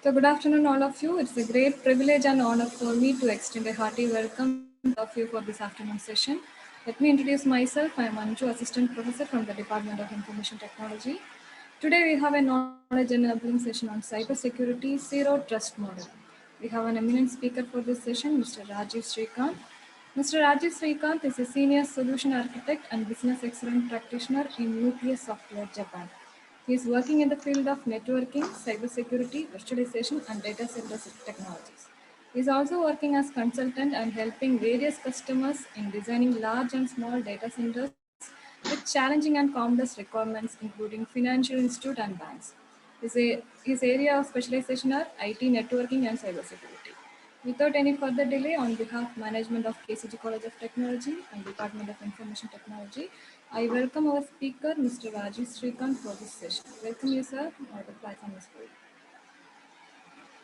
So, good afternoon, all of you. It's a great privilege and honor for me to extend a hearty welcome to all of you for this afternoon session. Let me introduce myself. I am Anju, Assistant Professor from the Department of Information Technology. Today, we have a knowledge enabling session on cybersecurity zero trust model. We have an eminent speaker for this session, Mr. Rajiv Srikanth. Mr. Rajiv Srikanth is a senior solution architect and business excellence practitioner in Nucleus Software, Japan. He is working in the field of networking, cybersecurity, virtualization, and data center technologies. He is also working as consultant and helping various customers in designing large and small data centers with challenging and complex requirements, including financial institute and banks. His area of specialization are IT networking and cybersecurity. Without any further delay, on behalf of management of KCG College of Technology and Department of Information Technology, I welcome our speaker, Mr. Rajiv Srikanth, for this session. Welcome you, sir. The platform is for you.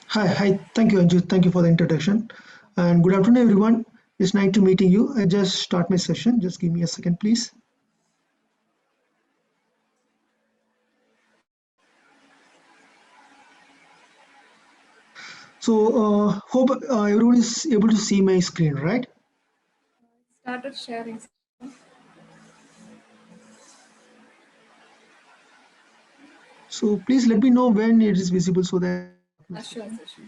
Hi. Thank you, Anju. Thank you for the introduction. And good afternoon, everyone. It's nice to meeting you. I just start my session. Just give me a second, please. So, hope everyone is able to see my screen, right? Started sharing. So, please let me know when it is visible so that my Sure, screen. sir, sure.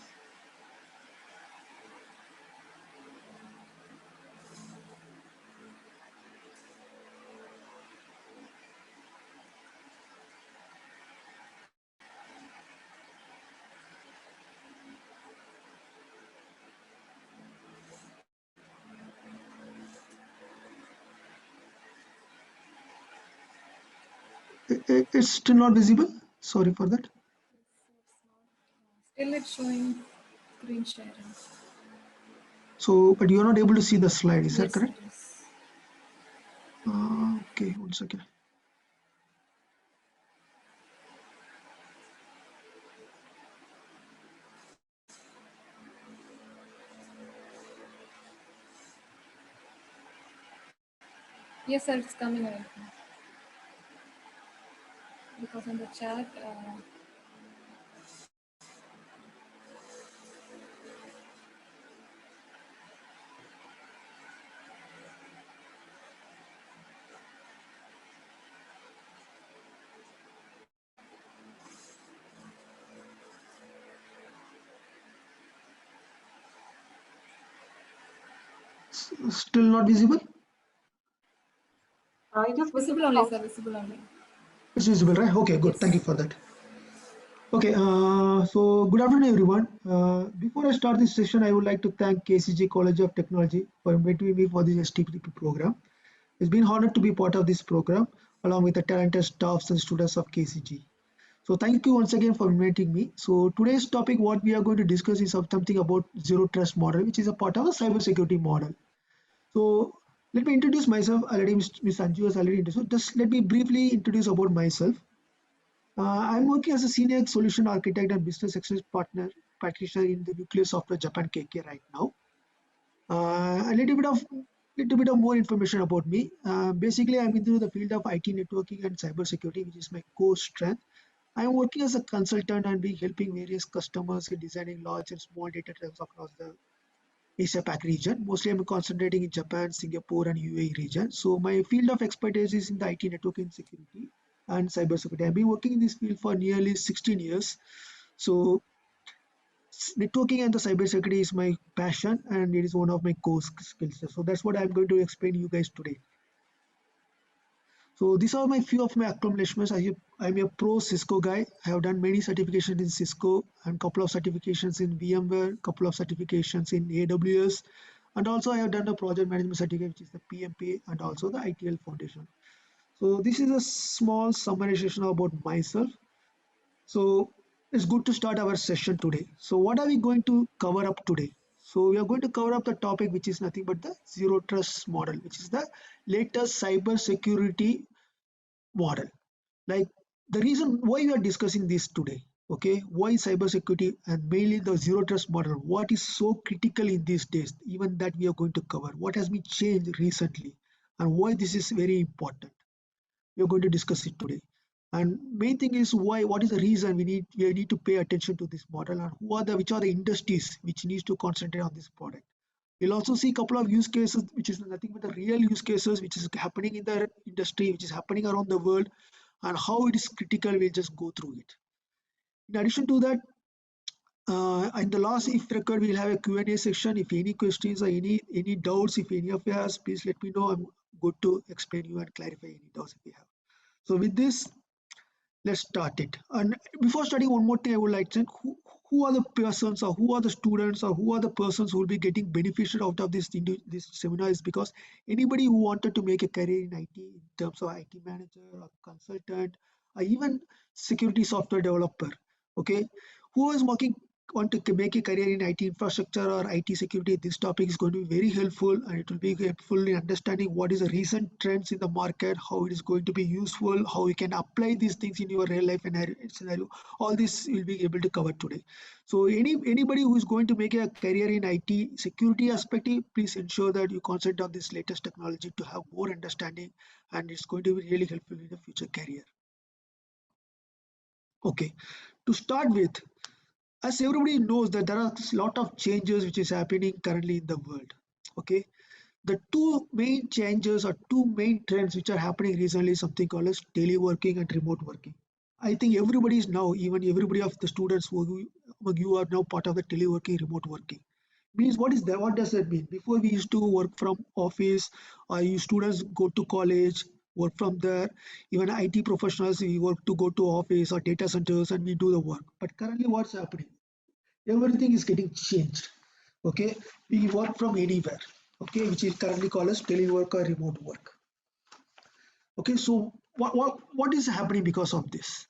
It's still not visible. Sorry for that. Still it's showing screen sharing. So, but you are not able to see the slide. Is that Yes, sir, correct? yes. Okay, one second. Yes, sir, it's coming right now. Because on the chat, Still not visible. It is visible visible only, now. sir, visible only. It's visible, right? Okay, good. Yes. Thank you for that. Okay, so good afternoon, everyone. Before I start this session, I would like to thank KCG College of Technology for inviting me for this STP program. It's been honored to be part of this program along with the talented staffs and students of KCG. So thank you once again for inviting me. So today's topic, what we are going to discuss is something about zero trust model, which is a part of a cybersecurity model. So let me introduce myself. Already Ms. Anju has already introduced. Just let me briefly introduce about myself. I'm working as a senior solution architect and business success partner practitioner in the Nucleus Software Japan KK right now. A little bit of more information about me. Basically, I'm into the field of IT networking and cybersecurity, which is my core strength. I'm working as a consultant and be helping various customers in designing large and small data centers across the Asia Pac region. Mostly, I'm concentrating in Japan, Singapore, and UAE region. So my field of expertise is in the IT networking security and cybersecurity. I've been working in this field for nearly 16 years. So networking and the cybersecurity is my passion and it is one of my core skills. So that's what I'm going to explain to you guys today. So these are my few of my accomplishments. I'm a pro Cisco guy. I have done many certifications in Cisco and couple of certifications in VMware, couple of certifications in AWS, and also I have done a project management certificate, which is the PMP and also the ITL Foundation. So this is a small summarization about myself. So it's good to start our session today. So what are we going to cover up today? So we are going to cover up the topic which is nothing but the zero trust model, which is the latest cyber security model. Like the reason why we are discussing this today, okay? Why cybersecurity and mainly the zero trust model? What is so critical in these days? Even that we are going to cover. What has been changed recently, and why this is very important? We are going to discuss it today. And main thing is why, what is the reason we need to pay attention to this model, and which are the industries which needs to concentrate on this product. We'll also see a couple of use cases, which is nothing but the real use cases, which is happening in the industry, which is happening around the world, and how it is critical. We'll just go through it. In addition to that, in the last, if record, we'll have a Q&A section. If any questions or any doubts, if any of you has, please let me know. I'm good to explain you and clarify any doubts if you have. So with this, let's start it. And before starting, one more thing I would like to say, who are the persons, or who are the students, or who are the persons who will be getting benefited out of this seminar, is because anybody who wanted to make a career in IT, in terms of IT manager or consultant, or even security software developer, okay, who is want to make a career in IT infrastructure or IT security, this topic is going to be very helpful, and it will be helpful in understanding what is the recent trends in the market, how it is going to be useful, how you can apply these things in your real life scenario. All this will be able to cover today. So anybody who is going to make a career in IT security aspect, please ensure that you concentrate on this latest technology to have more understanding, and it's going to be really helpful in the future career. Okay, to start with, as everybody knows that there are a lot of changes which is happening currently in the world. Okay, the two main changes or two main trends which are happening recently is something called as teleworking and remote working. I think everybody is now, even everybody of the students who among you are now part of the teleworking, remote working. Means what is that? What does that mean? Before we used to work from office, or you students go to college, work from there. Even IT professionals, we work to go to office or data centers and we do the work. But currently, what's happening? Everything is getting changed. Okay, we work from anywhere. Okay, which is currently called as telework or remote work. Okay, so what is happening because of this?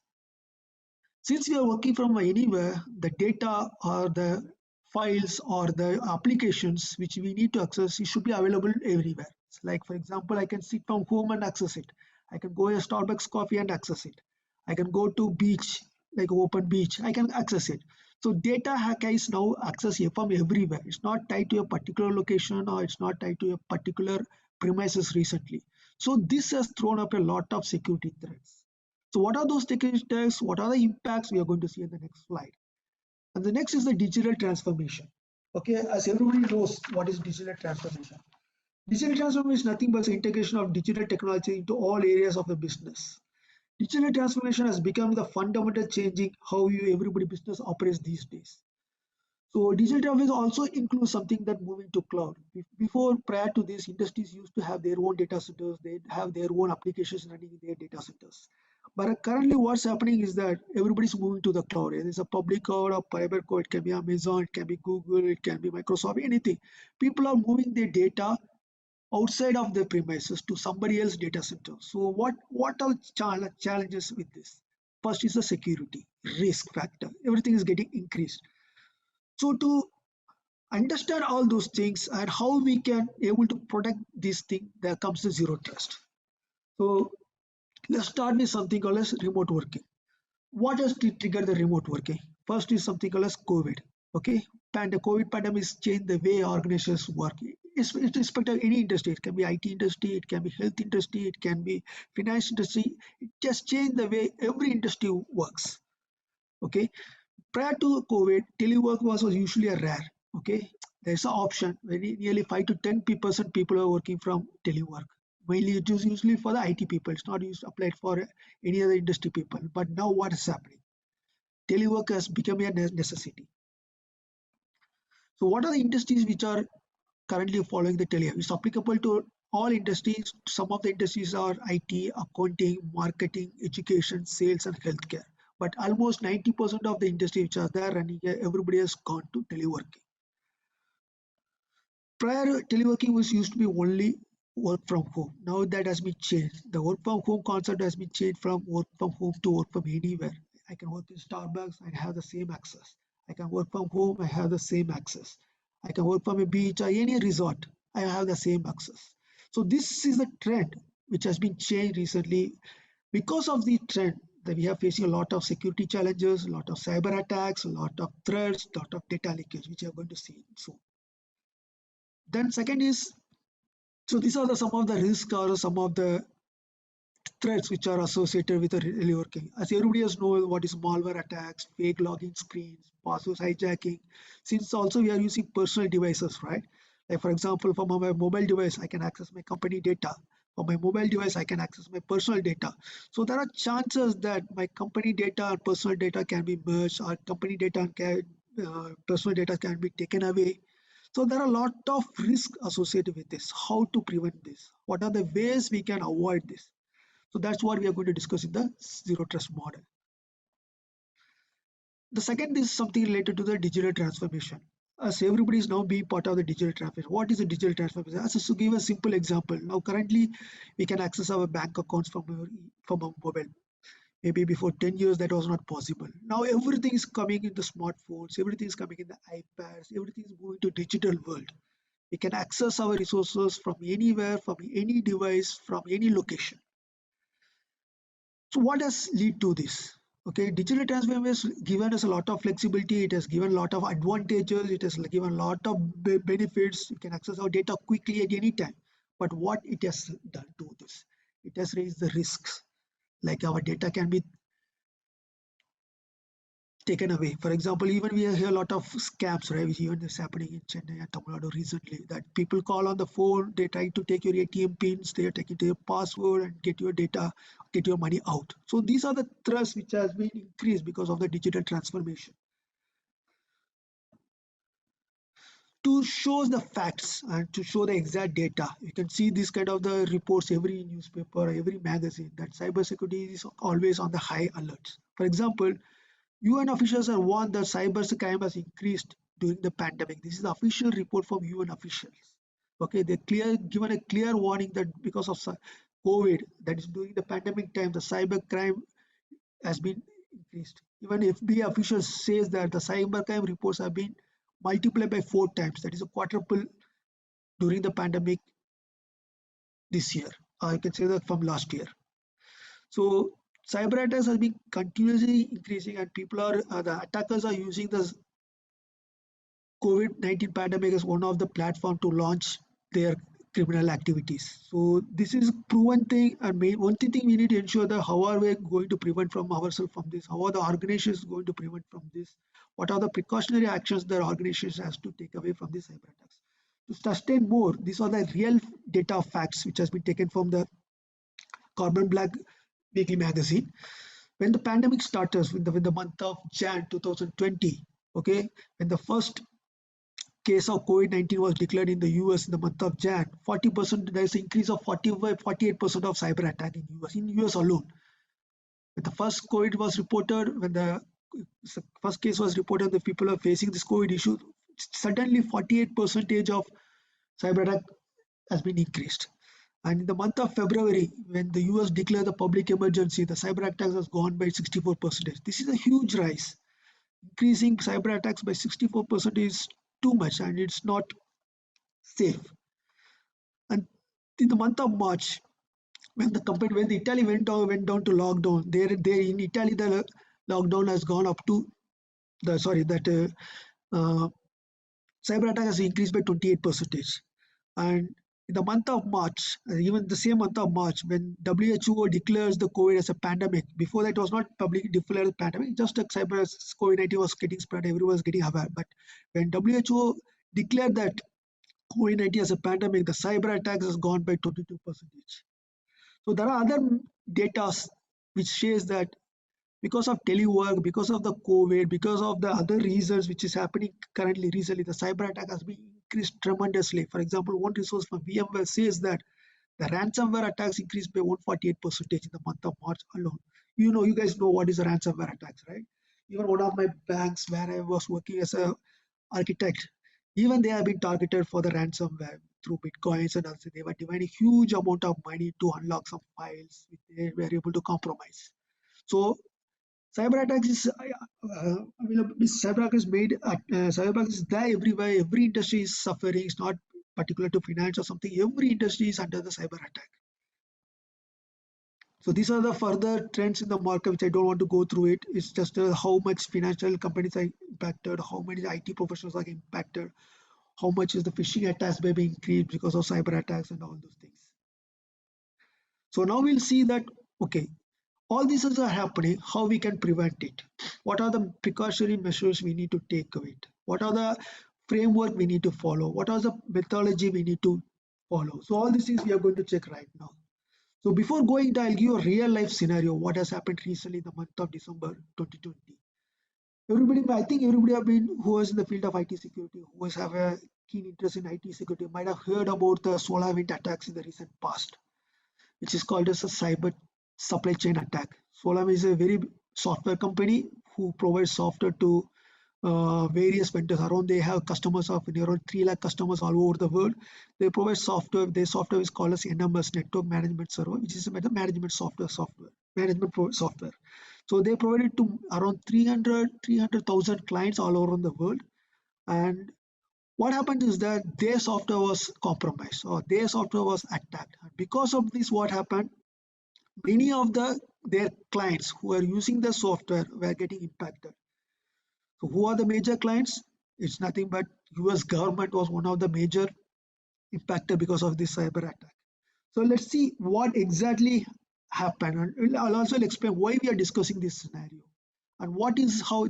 Since we are working from anywhere, the data or the files or the applications which we need to access, it should be available everywhere. So like for example, I can sit from home and access it. I can go a Starbucks coffee and access it. I can go to beach, like open beach, I can access it. So data hack is now access from everywhere. It's not tied to a particular location, or it's not tied to a particular premises recently. So this has thrown up a lot of security threats. So what are those security threats? What are the impacts? We are going to see in the next slide. And the next is the digital transformation. Okay, as everybody knows, what is digital transformation? Digital transformation is nothing but the integration of digital technology into all areas of the business. Digital transformation has become the fundamental changing how everybody business operates these days. So digital transformation also includes something that moving to cloud. Before, prior to this, industries used to have their own data centers. They have their own applications running in their data centers. But currently, what's happening is that everybody's moving to the cloud. There's a public cloud or private cloud. It can be Amazon, it can be Google, it can be Microsoft, anything. People are moving their data outside of their premises to somebody else's data center. So what are challenges with this? First is the security risk factor. Everything is getting increased. So to understand all those things and how we can able to protect this thing, there comes the zero trust. So let's start with something called as remote working. What has triggered the remote working? First is something called as COVID. Okay, and the COVID pandemic has changed the way organizations work. It's respect of any industry. It can be IT industry, it can be health industry, it can be finance industry. It just changed the way every industry works. Okay, prior to COVID, telework was usually a rare. Okay, there's an option where nearly 5 to 10% people are working from telework. Mainly, it is usually for the IT people. It's not used applied for any other industry people. But now, what is happening? Telework has become a necessity. So, what are the industries which are currently following the telework? It's applicable to all industries. Some of the industries are IT, accounting, marketing, education, sales, and healthcare. But almost 90% of the industry which are there running here, everybody has gone to teleworking. Prior, teleworking was used to be only work from home. Now that has been changed. The work from home concept has been changed from work from home to work from anywhere. I can work in Starbucks and have the same access. I can work from home, I have the same access. I can work from a beach or any resort, I have the same access. So this is a trend which has been changed recently. Because of the trend that we are facing a lot of security challenges, a lot of cyber attacks, a lot of threats, a lot of data leakage, which you are going to see soon. Then second is, so these are some of the risks or some of the threats which are associated with the really working. As everybody else knows what is malware attacks, fake login screens, password hijacking. Since also we are using personal devices, right? Like for example, from my mobile device, I can access my company data. From my mobile device, I can access my personal data. So there are chances that my company data and personal data can be merged, or company data and personal data can be taken away. So there are a lot of risk associated with this. How to prevent this? What are the ways we can avoid this? So that's what we are going to discuss in the zero trust model. The second is something related to the digital transformation. As everybody is now being part of the digital transformation. What is the digital transformation? As to give a simple example, now currently we can access our bank accounts from our mobile. Maybe before 10 years that was not possible. Now everything is coming in the smartphones, everything is coming in the iPads, everything is moving to digital world. We can access our resources from anywhere, from any device, from any location. So what has lead to this? Okay, digital transformation has given us a lot of flexibility. It has given a lot of advantages. It has given a lot of benefits. You can access our data quickly at any time. But what it has done to this? It has raised the risks. Like our data can be taken away. For example, even we hear a lot of scams, right? Which even is happening in Chennai and Tamil Nadu recently. That people call on the phone, they try to take your ATM pins, they are taking your password and get your data, get your money out. So these are the thrusts which has been increased because of the digital transformation. To show the facts and to show the exact data, you can see this kind of the reports every newspaper, every magazine that cybersecurity is always on the high alert. For example, UN officials are warned that cybercrime has increased during the pandemic. This is the official report from UN officials. Okay, they given a clear warning that because of COVID, that is during the pandemic time, the cybercrime has been increased. Even FBI officials says that the cybercrime reports have been multiplied by 4 times. That is a quadruple during the pandemic this year. I can say that from last year. So cyber attacks have been continuously increasing, and people are the attackers are using the COVID-19 pandemic as one of the platform to launch their criminal activities. So this is proven thing, and one thing we need to ensure that how are we going to prevent from ourselves from this? How are the organizations going to prevent from this? What are the precautionary actions that organizations has to take away from these cyber attacks? To sustain more, these are the real data facts which has been taken from the Carbon Black Weekly magazine. When the pandemic started, in the month of Jan 2020, okay, when the first case of COVID-19 was declared in the US in the month of Jan, 40%, there's an increase of 48% of cyber attack in US alone. When the first COVID was reported, when the first case was reported, the people are facing this COVID issue, suddenly 48% of cyber attack has been increased. And in the month of February, when the US declared the public emergency, the cyber attacks has gone by 64%. This is a huge rise. Increasing cyber attacks by 64% is too much, and it's not safe. And in the month of March, when the Italy went down to lockdown, there in Italy the lockdown has gone up to the sorry that cyber attack has increased by 28%. And in the month of March, even the same month of March, when WHO declares the COVID as a pandemic, before that it was not publicly declared a pandemic, just like cyber COVID-19 was getting spread, everyone was getting aware. But when WHO declared that COVID-19 as a pandemic, the cyber attacks has gone by 22%. So there are other data which shows that because of telework, because of the COVID, because of the other reasons which is happening currently recently, the cyber attack has been increased tremendously. For example, one resource from VMware says that the ransomware attacks increased by 148% in the month of March alone. You guys know what is a ransomware attacks, right? Even one of my banks where I was working as a architect, even they have been targeted for the ransomware through bitcoins and also they were demanding huge amount of money to unlock some files which they were able to compromise. So cyber attacks is cyber attack is made cyber attack is there everywhere. Every industry is suffering. It's not particular to finance or something. Every industry is under the cyber attack. So these are the further trends in the market which I don't want to go through it. It's just how much financial companies are impacted, how many IT professionals are impacted, how much is the phishing attacks may be increased because of cyber attacks and all those things. So now we'll see that, okay, all these things are happening, how we can prevent it. What are the precautionary measures we need to take of it? What are the framework we need to follow? What are the methodology we need to follow? So all these things we are going to check right now. So before going to, I'll give you a real life scenario, what has happened recently in the month of December 2020. Everybody, I think everybody have been who is in the field of IT security, who has have a keen interest in IT security, might have heard about the SolarWinds attacks in the recent past, which is called as a cyber supply chain attack. SolarWinds is a very software company who provides software to various vendors around. They have customers of around 3 lakh customers all over the world. They provide software. Their software is called as NMS, Network Management Server, which is a management software, software. So they provide it to around 300,000 clients all over the world. And what happened is that their software was compromised or their software was attacked. And because of this, what happened? Many of their clients who are using the software were getting impacted. So who are the major clients? It's nothing but US government was one of the major impacted because of this cyber attack. So let's see what exactly happened. And I'll also explain why we are discussing this scenario and what is how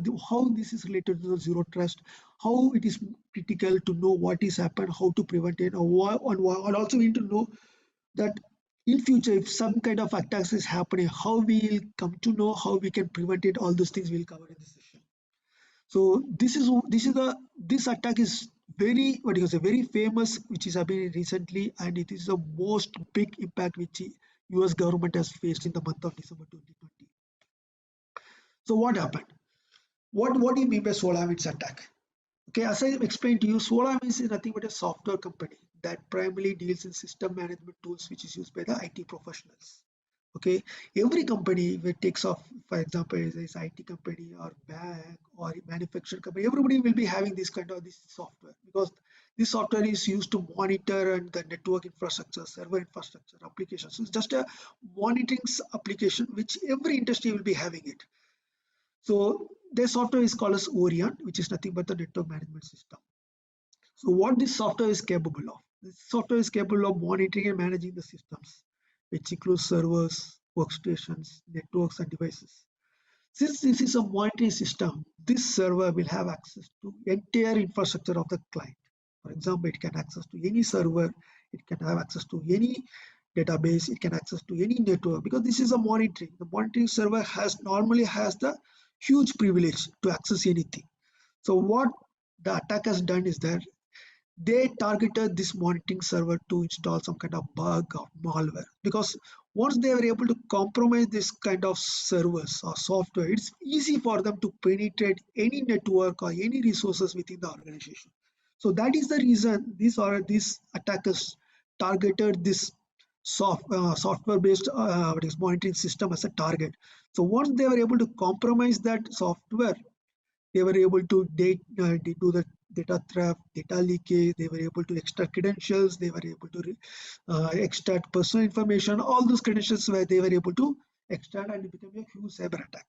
this is related to the zero trust, how it is critical to know what is happened, how to prevent it, and also we need to know that in future if some kind of attacks is happening, how we will come to know how we can prevent it. All those things we'll cover in this session. So this attack is very what you say very famous, which is happening recently, and it is the most big impact which US government has faced in the month of December 2020. So what happened? What do you mean by SolarWinds attack? Okay, as I explained to you, SolarWinds is nothing but a software company that primarily deals in system management tools, which is used by the IT professionals. Okay, every company if it takes off, for example, is IT company or bank or manufacturing company, everybody will be having this kind of this software because this software is used to monitor and the network infrastructure, server infrastructure, applications. So it's just a monitoring application which every industry will be having it. So their software is called as Orion, which is nothing but the network management system. So what this software is capable of? This software is capable of monitoring and managing the systems, which includes servers, workstations, networks, and devices. Since this is a monitoring system, this server will have access to entire infrastructure of the client. For example, it can access to any server, it can have access to any database, it can access to any network because this is a monitoring. The monitoring server normally has the huge privilege to access anything. So what the attack has done is that they targeted this monitoring server to install some kind of bug or malware because once they were able to compromise this kind of servers or software, it's easy for them to penetrate any network or any resources within the organization. So that is the reason these attackers targeted this software based monitoring system as a target. So once they were able to compromise that software, they were able to do the data theft, data leakage, they were able to extract credentials, they were able to extract personal information, all those credentials where they were able to extract, and it became a huge cyber attack.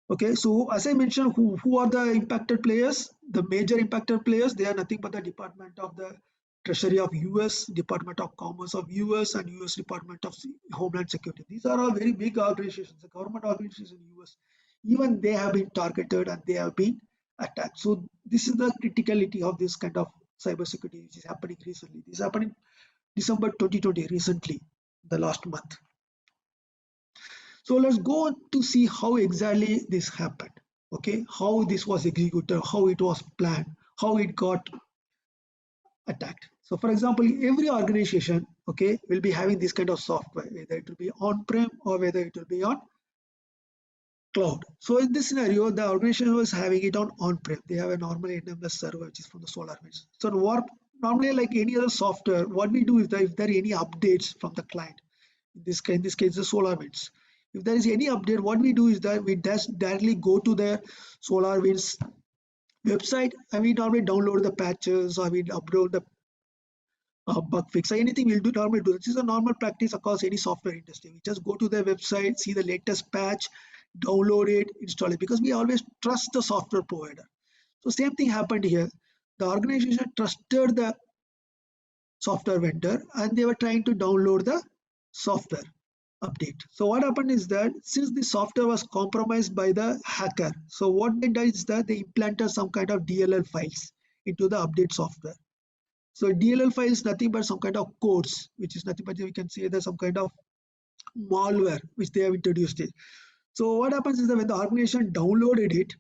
Okay, so as I mentioned, who are the impacted players? The major impacted players, they are nothing but the Department of the Treasury of US, Department of Commerce of US, and US Department of Homeland Security. These are all very big organizations, the government organizations in US. Even they have been targeted and they have been attacked. So this is the criticality of this kind of cybersecurity which is happening recently. This is happening December 2020, recently, the last month. So let's go to see how exactly this happened. Okay, how this was executed, how it was planned, how it got attacked. So for example, every organization, okay, will be having this kind of software, whether it will be on-prem or whether it will be on cloud. So in this scenario, the organization was having it on-prem. They have a normal NMS server, which is from the SolarWinds. So normally, like any other software, what we do is that if there are any updates from the client, in this case, the SolarWinds. If there is any update, what we do is that we just directly go to the SolarWinds website and we normally download the patches or we upload the bug fix or anything we'll normally do. This is a normal practice across any software industry. We just go to the website, see the latest patch, download it, install it, because we always trust the software provider. So same thing happened here. The organization trusted the software vendor and they were trying to download the software update. So what happened is that since the software was compromised by the hacker, so what they did is that they implanted some kind of DLL files into the update software. So DLL file is nothing but some kind of codes, which is nothing but we can say that some kind of malware which they have introduced it. So what happens is that when the organization downloaded it,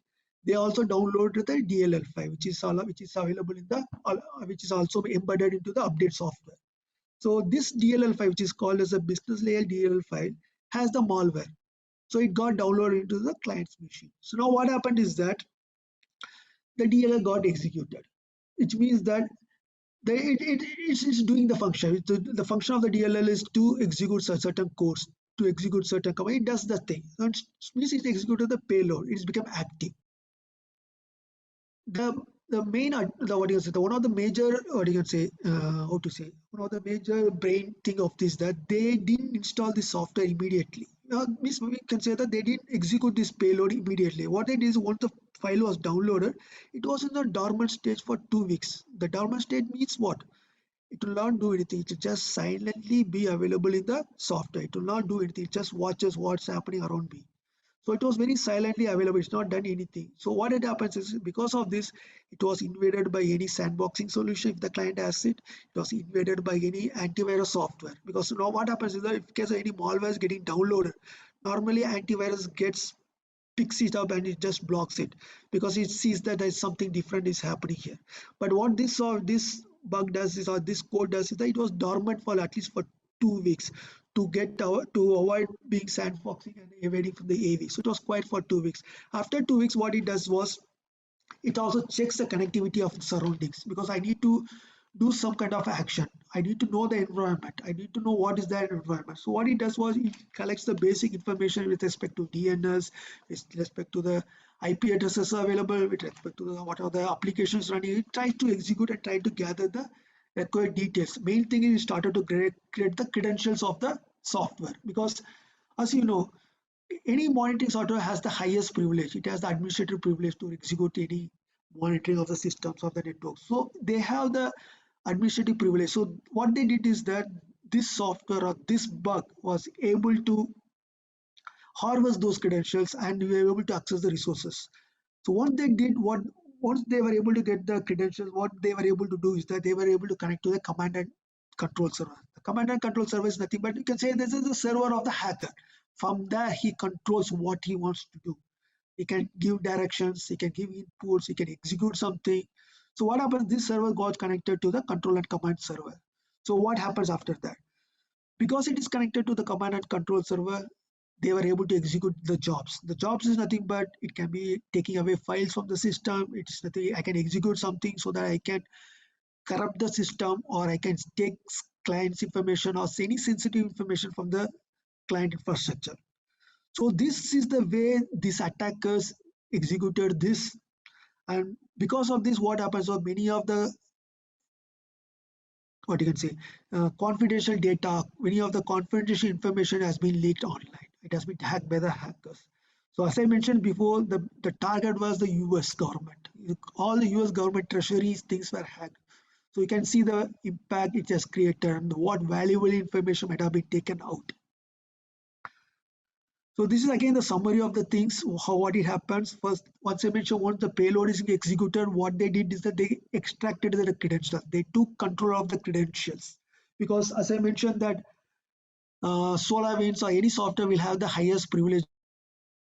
they also downloaded the DLL file, which is available in the which is also embedded into the update software. So this DLL file, which is called as a business layer DLL file, has the malware. So it got downloaded into the client's machine. So now what happened is that the DLL got executed, which means that it's doing the function. The function of the DLL is to execute certain codes, to execute certain command. It does the thing. So it means it executed the payload. It's become active. The main what you say, the one of the major what you can say how to say one of the major brain thing of this that they didn't install the software immediately. Means we can say that they didn't execute this payload immediately. What they did is once the file was downloaded, it was in the dormant stage for 2 weeks. The dormant state means what? It will not do anything. It will just silently be available in the software. It will not do anything. It just watches what's happening around me. So it was very silently available. It's not done anything. So what it happens is because of this, it was invaded by any sandboxing solution. If the client has it, it was invaded by any antivirus software. Because now what happens is that if case any malware is getting downloaded, normally antivirus gets picks it up and it just blocks it because it sees that there's something different is happening here. But what this bug does is, or this code does is that it was dormant for at least for 2 weeks to get to avoid being sandboxing and evading from the AV. So it was quiet for 2 weeks. After 2 weeks, what it does was it also checks the connectivity of the surroundings because I need to do some kind of action. I need to know the environment. I need to know what is that environment. So what it does was it collects the basic information with respect to DNS, with respect to the IP addresses available, with respect to what are the applications running. It tries to execute and try to gather the required details. Main thing is it started to create the credentials of the software because as you know, any monitoring software has the highest privilege. It has the administrative privilege to execute any monitoring of the systems of the network. So they have the administrative privilege. So what they did is that this software or this bug was able to harvest those credentials and we were able to access the resources. So what they did, once they were able to get the credentials, what they were able to do is that they were able to connect to the command and control server. The command and control server is nothing but you can say this is the server of the hacker. From there, he controls what he wants to do. He can give directions, he can give inputs, he can execute something. So what happens? This server got connected to the control and command server. So what happens after that? Because it is connected to the command and control server, they were able to execute the jobs. The jobs is nothing but it can be taking away files from the system. It's nothing. I can execute something so that I can corrupt the system or I can take client's information or any sensitive information from the client infrastructure. So this is the way these attackers executed this. And because of this, what happens? So many of the what you can say confidential data, many of the confidential information has been leaked online. It has been hacked by the hackers. So as I mentioned before, the target was the US government. All the US government treasuries things were hacked. So you can see the impact it has created and what valuable information might have been taken out. So this is again the summary of the things, how what it happens. First, once I mentioned, once the payload is executed, what they did is that they extracted the credentials. They took control of the credentials. Because as I mentioned that SolarWinds or any software will have the highest privilege.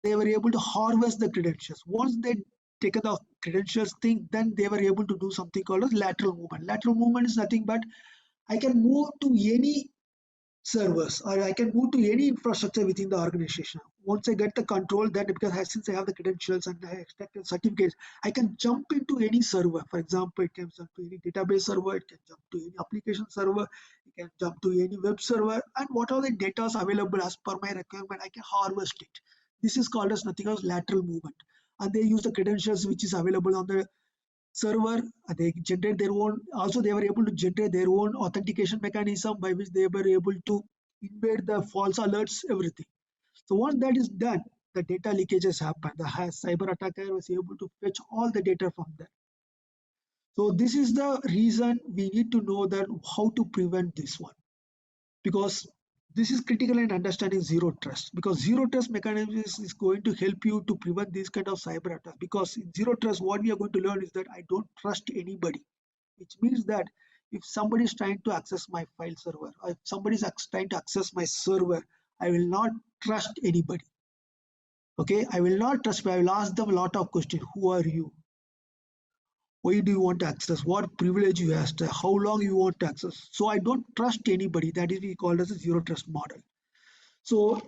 They were able to harvest the credentials. Once they taken the credentials thing, then they were able to do something called as lateral movement. Lateral movement is nothing but I can move to any servers or I can move to any infrastructure within the organization. Once I get the control, then because since I have the credentials and I extracted certificates, I can jump into any server. For example, it can jump to any database server, it can jump to any application server, it can jump to any web server, and what are the data is available as per my requirement, I can harvest it. This is called as nothing else lateral movement. And they use the credentials which is available on the server. They generate their own, also they were able to generate their own authentication mechanism by which they were able to invade the false alerts, everything. So once that is done, the data leakages happen. The cyber attacker was able to fetch all the data from there. So this is the reason we need to know that how to prevent this one, because This is critical in understanding zero trust, because zero trust mechanism is going to help you to prevent these kind of cyber attacks. Because in zero trust, what we are going to learn is that I don't trust anybody, which means that if somebody is trying to access my file server, or if somebody is trying to access my server, I will not trust anybody. Okay, I will not trust. I will ask them a lot of questions. Who are you? Why do you want to access? What privilege you have? How long you want to access? So I don't trust anybody. That is we call as a zero trust model. So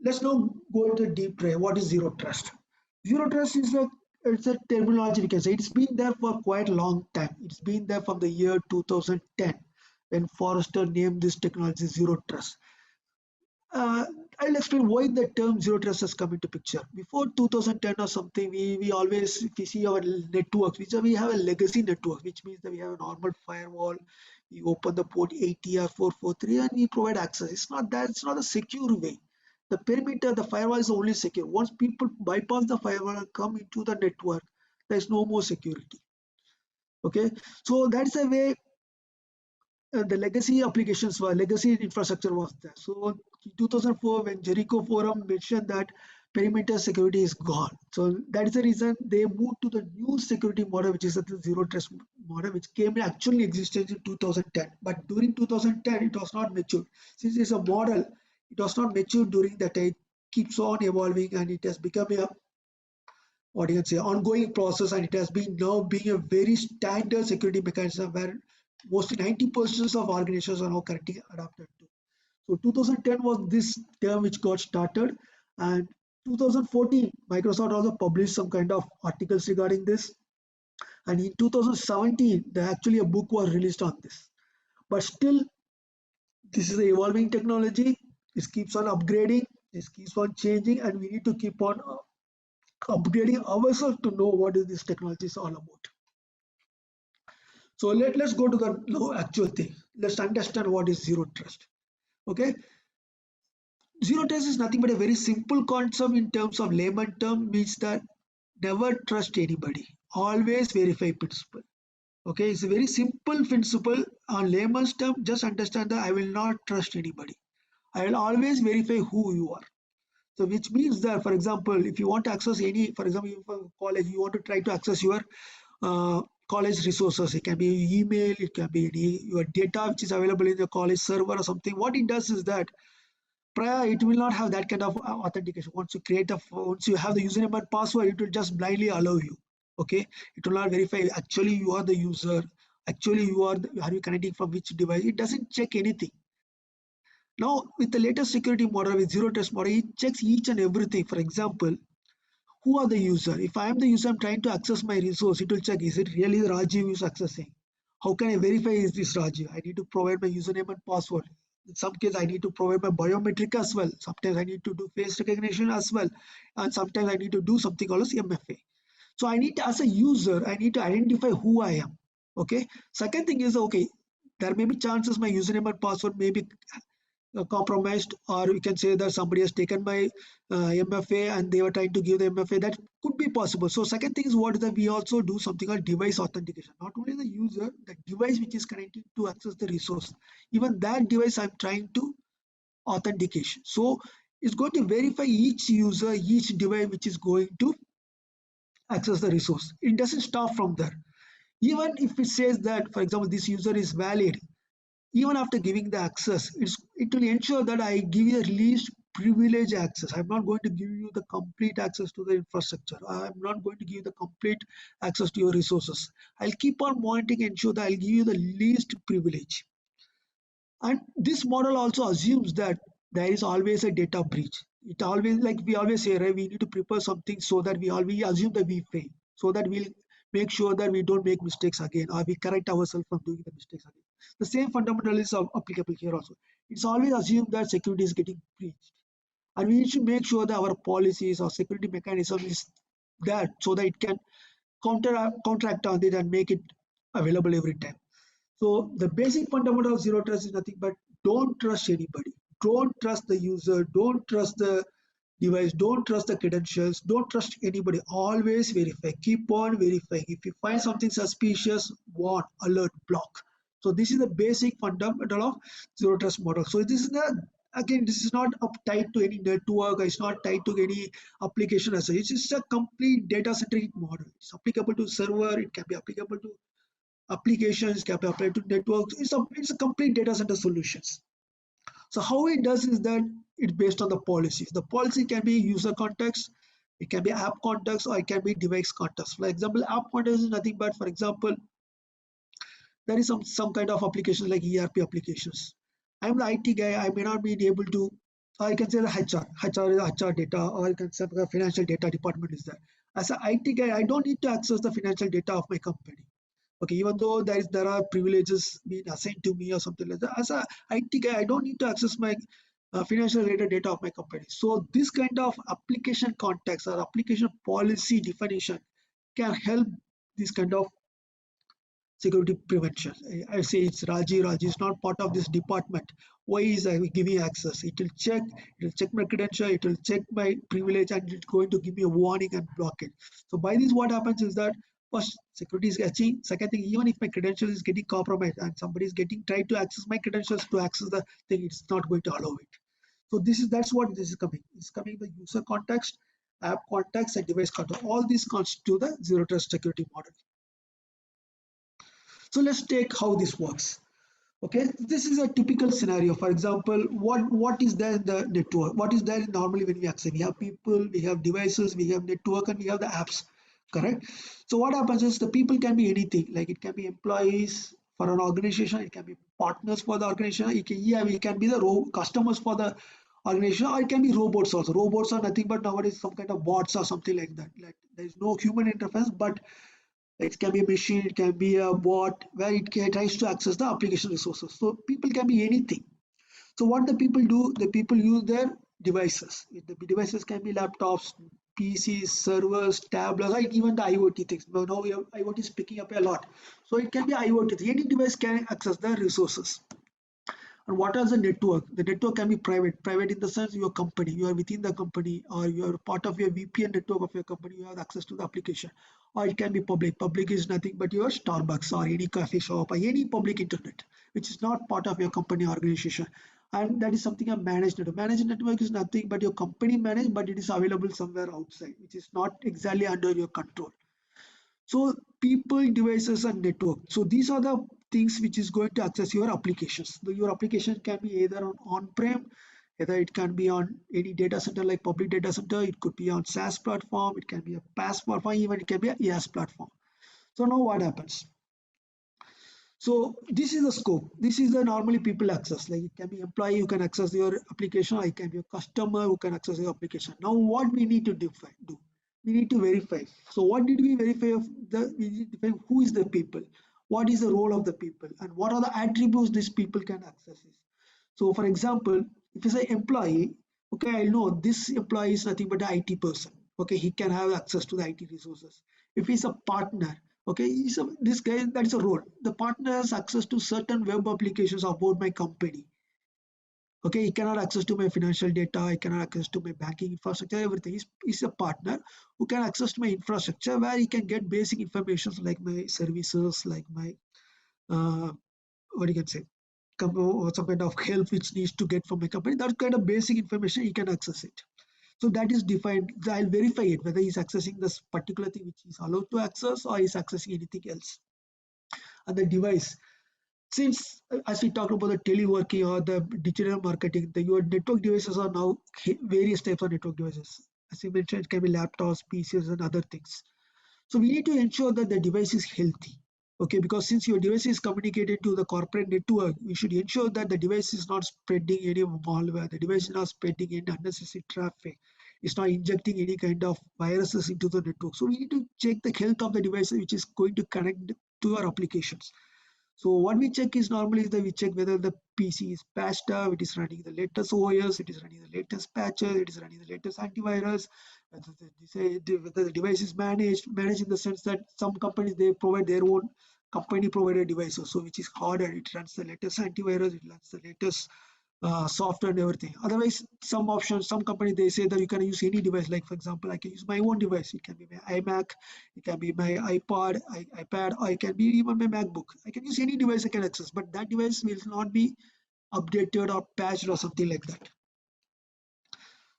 let's now go into deep dive. What is zero trust? Zero trust is it's a terminology we can say. It's been there for quite a long time. It's been there from the year 2010 when Forrester named this technology zero trust. Uh, I'll explain why the term zero trust has come into picture. Before 2010 or something, we always, if we see our networks, we have a legacy network, which means that we have a normal firewall. We open the port 80 or 443 and we provide access. It's not that, it's not a secure way. The perimeter, the firewall is only secure. Once people bypass the firewall and come into the network, there is no more security. Okay, so that's the way the legacy applications were, legacy infrastructure was there. So in 2004, when Jericho Forum mentioned that perimeter security is gone, so that is the reason they moved to the new security model, which is the zero trust model, which came in actually existence in 2010. But during 2010, it was not matured. Since it's a model, it was not matured during that time. It keeps on evolving, and it has become a what you can say ongoing process, and it has been now being a very standard security mechanism where mostly 90% of organizations are now currently adapted to. So 2010 was this term which got started, and 2014 Microsoft also published some kind of articles regarding this, and in 2017 actually a book was released on this. But still, this is an evolving technology. It keeps on upgrading, it keeps on changing, and we need to keep on upgrading ourselves to know what is this technology is all about. So let's go to the actual thing. Let's understand what is zero trust. Okay, zero trust is nothing but a very simple concept in terms of layman term, means that never trust anybody, always verify principle. Okay, it's a very simple principle on layman's term. Just understand that I will not trust anybody. I will always verify who you are. So which means that, for example, if you want to access any, for example, for college, you want to try to access your college resources. It can be email, it can be your data which is available in the college server or something. What it does is that prior it will not have that kind of authentication. Once you have the username and password, it will just blindly allow you. Okay, it will not verify actually you are the user. Actually, are you connecting from which device? It doesn't check anything. Now, with the latest security model, with zero trust model, it checks each and everything. For example, who are the user? If I am the user, I'm trying to access my resource, it will check, is it really Rajiv who is accessing? How can I verify is this Rajiv? I need to provide my username and password. In some case, I need to provide my biometric as well. Sometimes I need to do face recognition as well. And sometimes I need to do something called as MFA. So I need to, as a user, I need to identify who I am. Okay. Second thing is, okay, there may be chances my username and password may be compromised, or we can say that somebody has taken my MFA and they were trying to give the MFA. That could be possible. So second thing is what is that we also do something called device authentication. Not only the user, the device which is connected to access the resource, even that device I'm trying to authentication. So it's going to verify each user, each device which is going to access the resource. It doesn't stop from there. Even if it says that, for example, this user is valid, even after giving the access, it will ensure that I give you the least privilege access. I'm not going to give you the complete access to the infrastructure. I'm not going to give you the complete access to your resources. I'll keep on monitoring, ensure that I'll give you the least privilege. And this model also assumes that there is always a data breach. It always, like we always say, right, we need to prepare something so that we assume that we fail, so that we'll make sure that we don't make mistakes again, or we correct ourselves from doing the mistakes again. The same fundamental is applicable here also. It's always assumed that security is getting breached, and we should make sure that our policies or security mechanism is there so that it can counteract on it and make it available every time. So the basic fundamental of zero trust is nothing but don't trust anybody. Don't trust the user. Don't trust the device. Don't trust the credentials. Don't trust anybody. Always verify. Keep on verifying. If you find something suspicious, warn, alert, block. So this is the basic fundamental of zero trust model. So this is the again, this is not tied to any network. It's not tied to any application as such. It's just a complete data centric model. It's applicable to server. It can be applicable to applications. Can be applied to networks. It's a complete data center solutions. So how it does is that it's based on the policies. The policy can be user context, it can be app context, or it can be device context. For example, app context is nothing but, for example, there is some kind of applications like ERP applications. I'm the IT guy. I may not be able to. I can say the HR is HR data, or I can say the financial data department is there. As an IT guy, I don't need to access the financial data of my company. Okay, even though there are privileges being assigned to me or something like that. As a IT guy, I don't need to access my financial related data of my company. So this kind of application context or application policy definition can help this kind of security prevention. I say it's Raji. Raji is not part of this department. Why is I giving access? It will check my credential, it will check my privilege, and it's going to give me a warning and block it. So by this, what happens is that first security is catching. Second thing, even if my credential is getting compromised and somebody is getting tried to access my credentials to access the thing, it's not going to allow it. So that's what this is coming. It's coming the user context, app context, and device context. All these constitute the zero trust security model. So let's take how this works. Okay, this is a typical scenario. For example, what is there in the network? What is there normally when we access? We have people, we have devices, we have network, and we have the apps. Correct. So what happens is the people can be anything. Like it can be employees for an organization, it can be partners for the organization, it can be the customers for the organization, or it can be robots also. Robots are nothing but nowadays some kind of bots or something like that. Like there is no human interface, but it can be a machine, it can be a bot where tries to access the application resources. So people can be anything. So what the people do, the people use their devices. The devices can be laptops, PCs, servers, tablets, like even the IoT things. Now we have, IoT is picking up a lot. So it can be IoT. Any device can access the resources. And what is the network? The network can be private. Private in the sense your company, you are within the company, or you are part of your VPN network of your company, you have access to the application. Or it can be public. Public is nothing but your Starbucks or any coffee shop or any public internet, which is not part of your company organization. And that is something a managed network. Managed network is nothing but your company managed, but it is available somewhere outside, which is not exactly under your control. So people, devices, and network. So these are the things which is going to access your applications. Your application can be either on-prem, either it can be on any data center like public data center, it could be on SaaS platform, it can be a PaaS platform, even it can be a IaaS platform. So now what happens? So this is the scope. This is the normally people access. Like it can be employee who can access your application, or it can be a customer who can access your application. Now what we need to do? We need to verify. So what did we verify of we need to verify who is the people, what is the role of the people, and what are the attributes these people can access. So for example, if you say employee, okay, I know this employee is nothing but an IT person. Okay, he can have access to the IT resources. If he's a partner, okay, this guy, that is a role. The partner has access to certain web applications about my company. Okay, he cannot access to my financial data, he cannot access to my banking infrastructure, everything. He's a partner who can access to my infrastructure where he can get basic information like my services, like my what you can say, or some kind of help which needs to get from my company. That kind of basic information he can access it. So that is defined. I'll verify it whether he's accessing this particular thing which is allowed to access or he's accessing anything else. And the device, since as we talked about the teleworking or the digital marketing, your network devices are now various types of network devices. As you mentioned, it can be laptops, PCs, and other things. So we need to ensure that the device is healthy. Okay, because since your device is communicated to the corporate network, we should ensure that the device is not spreading any malware, the device is not spreading any unnecessary traffic, it's not injecting any kind of viruses into the network. So we need to check the health of the device which is going to connect to our applications. So what we check is normally that we check whether the PC is patched up, it is running the latest OS, it is running the latest patches, it is running the latest antivirus, whether the device is managed in the sense that some companies they provide their own company provided devices, so which is harder. It runs the latest antivirus, it runs the latest software and everything. Otherwise, some options, some company they say that you can use any device. Like for example, I can use my own device. It can be my iMac, it can be my iPad, or it can be even my MacBook. I can use any device I can access, but that device will not be updated or patched or something like that.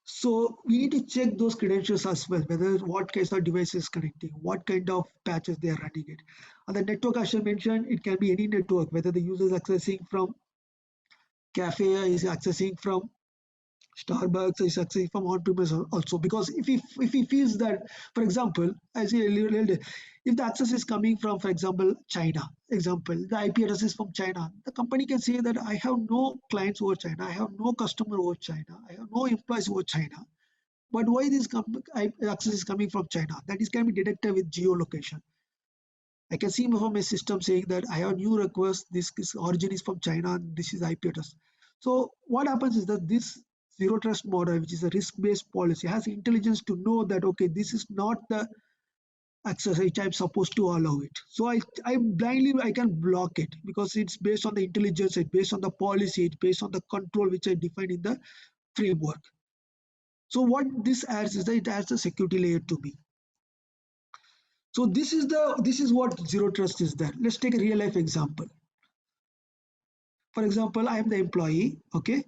So we need to check those credentials as well, whether what kinds of devices connecting, what kind of patches they are running it. And the network, as I mentioned, it can be any network, whether the user is accessing from cafe, is accessing from Starbucks, is accessing from on-premise also. Because if he feels that, for example, I say earlier, if the access is coming from, for example, China, example, the IP address is from China, the company can say that I have no clients over China, I have no customer over China, I have no employees over China. But why this access is coming from China? That is can be detected with geolocation. I can see from my system saying that I have new request. This origin is from China. And this is IP address. So what happens is that this zero trust model, which is a risk-based policy, has intelligence to know that okay, this is not the access which I'm supposed to allow it. So I blindly I can block it because it's based on the intelligence, it's based on the policy, it's based on the control which I define in the framework. So what this adds is that it adds a security layer to me. So this is what zero trust is there. Let's take a real life example. For example, I am the employee. Okay,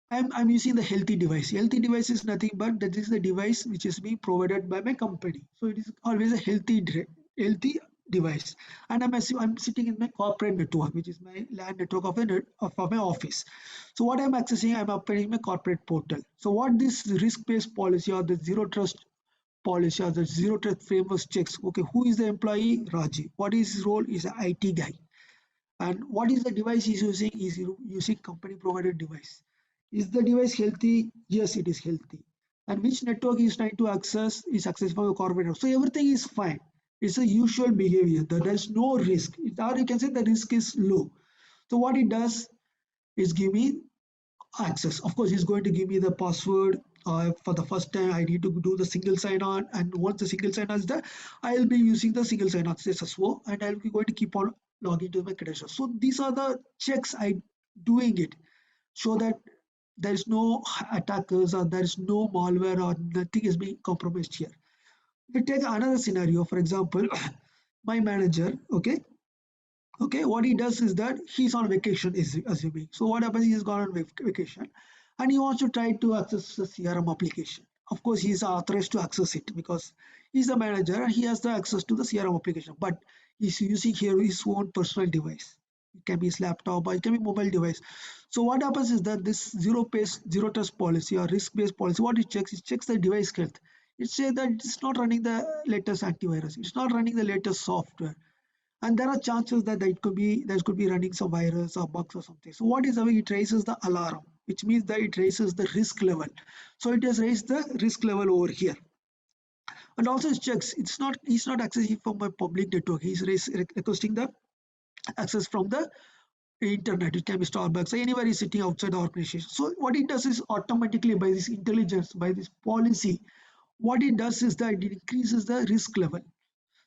I'm using the healthy device. Healthy device is nothing but that is the device which is being provided by my company. So it is always a healthy device. And I'm sitting in my corporate network, which is my LAN network of my office. So what I'm accessing, I'm opening my corporate portal. So what this risk-based policy or the zero trust policy or the zero trust framework checks, okay, who is the employee? Raji. What is his role? Is an IT guy. And what is the device he's using? Is using company provided device. Is the device healthy? Yes, it is healthy. And which network is trying to access is accessible by corporate network. So everything is fine. It's a usual behavior. There is no risk. Or you can say the risk is low. So what it does is give me access. Of course, he's going to give me the password. For the first time, I need to do the single sign-on, and once the single sign-on is there, I'll be using the single sign-on SSO, and I'll be going to keep on logging to my credentials. So these are the checks I doing it, so that there is no attackers or there is no malware or nothing is being compromised here. We take another scenario. For example, my manager. Okay, what he does is that he's on vacation, is assuming. So what happens? He's gone on vacation, and he wants to try to access the CRM application. Of course, he's authorized to access it because he's the manager and he has the access to the CRM application. But he's using here his own personal device. It can be his laptop or it can be mobile device. So what happens is that this zero trust policy or risk-based policy, what it checks the device health. It says that it's not running the latest antivirus. It's not running the latest software, and there are chances that there could be running some virus or bugs or something. So what is doing? It raises the alarm, which means that it raises the risk level. So it has raised the risk level over here. And also it checks, he's not accessing from my public network, he's requesting the access from the internet. It can be Starbucks or anywhere is sitting outside the organization. So what it does is automatically, by this intelligence, by this policy, what it does is that it increases the risk level.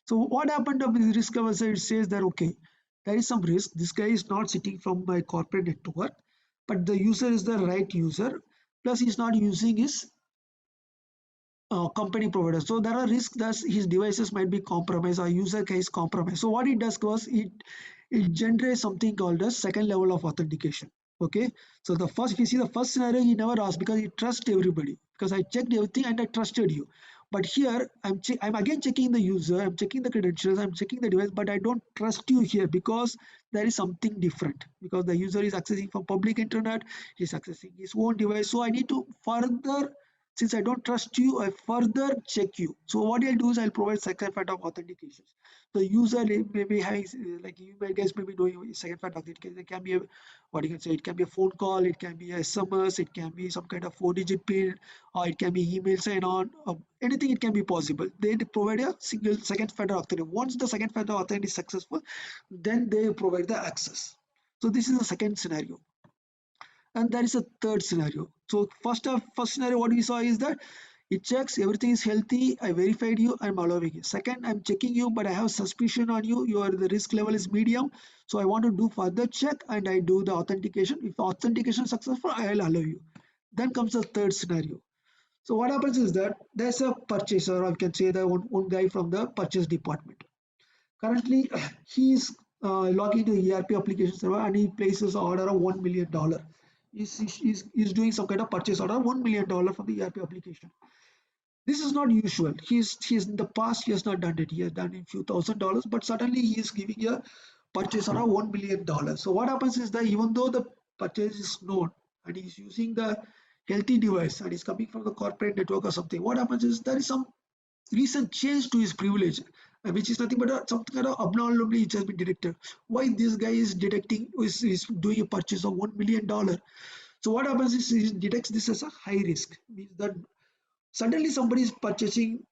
So what happened to the risk level? It says that okay, there is some risk. This guy is not sitting from my corporate network, but the user is the right user. Plus, he's not using his company provider. So there are risks that his devices might be compromised or user case compromised. So what it does was it generates something called a second level of authentication. Okay, so if you see the first scenario, he never asked because he trusts everybody because I checked everything and I trusted you. But here I'm again checking the user, I'm checking the credentials, I'm checking the device, but I don't trust you here because there is something different. Because the user is accessing from public internet, he's accessing his own device. So I need to further, since I don't trust you, I further check you. So what I'll do is I'll provide second factor of authentication. The user may be having, like you guys may be doing second factor authentication. It can be a, what you can say, it can be a phone call, it can be a SMS, it can be some kind of 4-digit PIN, or it can be email sign on, anything it can be possible. They provide a single second factor authentication. Once the second factor authentication is successful, then they provide the access. So this is the second scenario. And there is a third scenario. So first scenario what we saw is that it checks everything is healthy, I verified you, I'm allowing it. Second, I'm checking you, but I have suspicion on you, the risk level is medium, so I want to do further check and I do the authentication. If the authentication is successful, I'll allow you. Then comes the third scenario. So what happens is that there's a purchaser, or I can say the one guy from the purchase department. Currently, he is log into ERP application server and he places an order of $1 million. He's doing some kind of purchase order of $1 million from the ERP application. This is not usual. He's in the past he has not done it. He has done it few $1,000s, but suddenly he is giving a purchase order of $1 million. So what happens is that even though the purchase is known and he's using the healthy device and is coming from the corporate network or something, what happens is there is some recent change to his privilege, which is nothing but some kind of abnormality which has been detected. Why this guy is detecting is doing a purchase of $1 million? So what happens is he detects this as a high risk, means that suddenly somebody is purchasing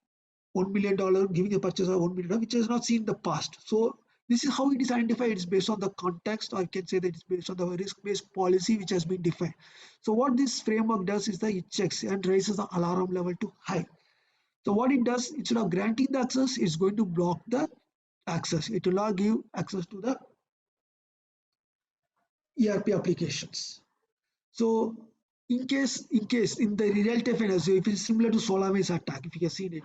$1 million, giving a purchase of $1 million, which has not seen in the past. So this is how it is identified. It's based on the context, or I can say that it's based on the risk-based policy which has been defined. So what this framework does is that it checks and raises the alarm level to high. So what it does, instead of granting the access, it's going to block the access. It will not give access to the ERP applications. So in the real time scenario, if it's similar to SolarWinds attack, if you have seen it,